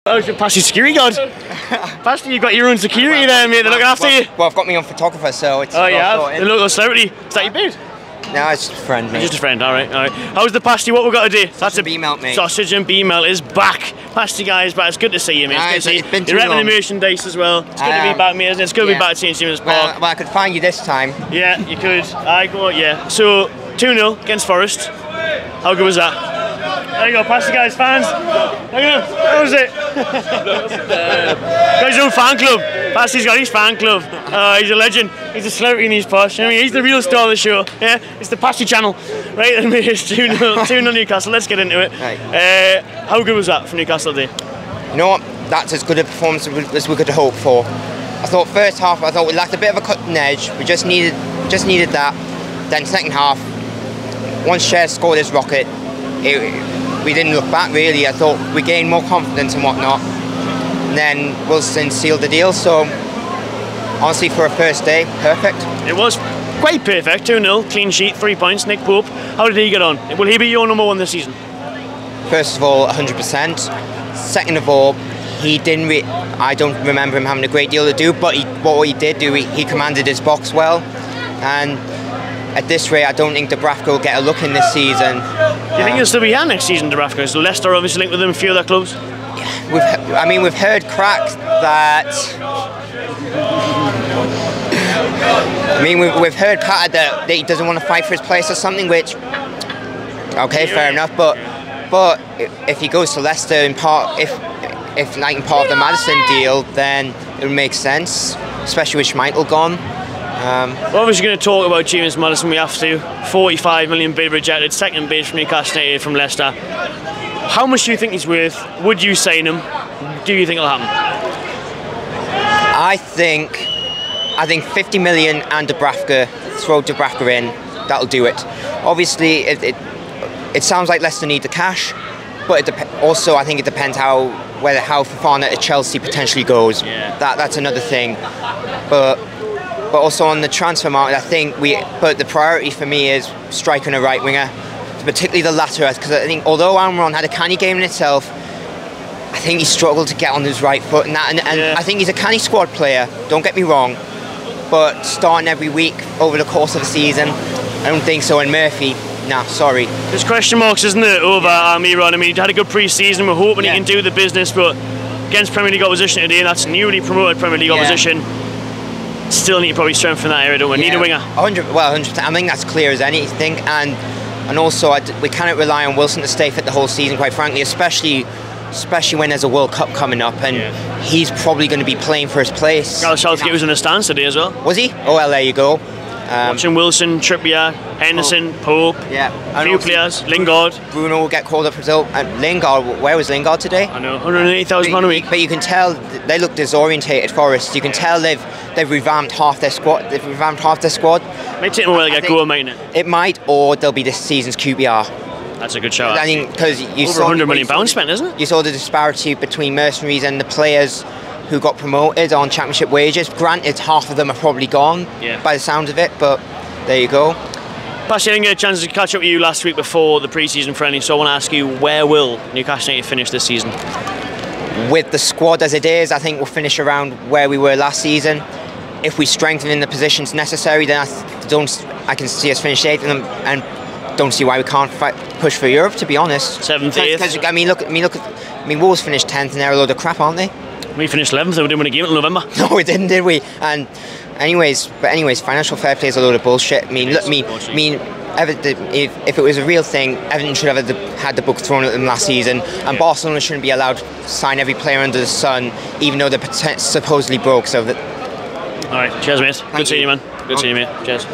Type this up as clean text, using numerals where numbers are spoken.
How's your Pasty security guard? Pasty, you've got your own security there, mate. They're looking after you. Well, I've got my own photographer, so it's... Oh, yeah? The local celebrity. Is that your beard? No, it's just a friend, mate. Just a friend, alright, alright. How's the Pasty? What we've got today? That's a beam melt, mate. Sausage and beam melt is back. Pasty guys, but it's good to see you, mate. It's good to see been you. You're repping the merchandise as well. It's good to be back, mate, isn't it? It's good to be back at St. Stephen's Park. Well, I could find you this time. Yeah, you could. I go, yeah. So, 2-0 against Forest. How good was that? There you go, Pasty guys, fans. Look at him. How was it? Got his own fan club. Pasty's got his fan club. He's a legend. He's a celebrity in his posh. I mean, he's the real star of the show. Yeah, it's the Pasty channel. Right, and it's 2-0 Newcastle. Let's get into it. Right. How good was that for Newcastle today? You know what? That's as good a performance as we could hope for. I thought first half, I thought we lacked a bit of a cutting edge. We just needed that. Then second half, once Cher scored his rocket, we didn't look back really. I thought we gained more confidence and whatnot. And then Wilson sealed the deal. So honestly, for a first day, perfect. It was quite perfect. 2-0, clean sheet, 3 points. Nick Pope, how did he get on? Will he be your number one this season? First of all, 100%. Second of all, he didn't. I don't remember him having a great deal to do, but what he did do, he commanded his box well. And at this rate, I don't think Dubravka will get a look in this season. Do you think he'll still be here next season, Dubravka? So Leicester obviously linked with him, a few of their clubs. Yeah, we've heard cracks that. We've heard that he doesn't want to fight for his place or something. Which, okay, fair enough. But if he goes to Leicester in part, if like in part of the Madison deal, then it would make sense, especially with Schmeichel gone. We're obviously going to talk about James Madison. We have to. 45 million bid rejected, second bid from Newcastle United from Leicester. How much do you think he's worth? Would you sign him? Do you think it'll happen? I think 50 million and Dubravka. Throw Dubravka in. That'll do it. Obviously, it sounds like Leicester need the cash, but also I think it depends how Fofana at Chelsea potentially goes. Yeah. That's another thing. But also on the transfer market, I think but the priority for me is striker and a right winger, particularly the latter, because I think although Almiron had a canny game in itself, I think he struggled to get on his right foot, and yeah. I think he's a canny squad player, don't get me wrong, but starting every week over the course of the season, I don't think so. And Murphy, nah, sorry. There's question marks, isn't it, over Almiron? I mean, he had a good pre-season, we're hoping he can do the business, but against Premier League opposition today, and that's newly promoted Premier League opposition, still need to probably strengthen that area, don't we? Need a winger. 100%. I think that's clear as anything, and also we cannot rely on Wilson to stay fit the whole season, quite frankly, especially when there's a World Cup coming up, and he's probably going to be playing for his place. Gareth Southgate was in the stands today as well. Was he? Oh well, there you go. Watching Wilson, Trippier, Henderson, Pope, a few players, Lingard. Bruno will get called up for result. And Lingard, where was Lingard today? I know, £180,000 a week. But you can tell they look disorientated, Forest. You can tell they've revamped half their squad. Might take them a while to get going, mightn't it? It might, or they'll be this season's QBR. That's a good shout. I think because you saw £100 million spent, isn't it? You saw the disparity between mercenaries and the players who got promoted on championship wages. Granted, half of them are probably gone by the sound of it, but there you go. Pasty, I didn't get a chance to catch up with you last week before the pre-season friendly, so I want to ask you, where will Newcastle United finish this season? With the squad as it is, I think we'll finish around where we were last season. If we strengthen in the positions necessary, then I can see us finish 8th, and don't see why we can't push for Europe, to be honest. 7th, 8th. I mean, Wolves finished 10th, and they're a load of crap, aren't they? We finished 11th, and we didn't win a game until November. No, we didn't, did we? And anyways, financial fair play is a load of bullshit. I mean, if it was a real thing, Everton should have had the book thrown at them last season, and Barcelona shouldn't be allowed to sign every player under the sun, even though they're supposedly broke. So that. All right, cheers, mate. Good seeing you, man. Good seeing you, mate. Cheers.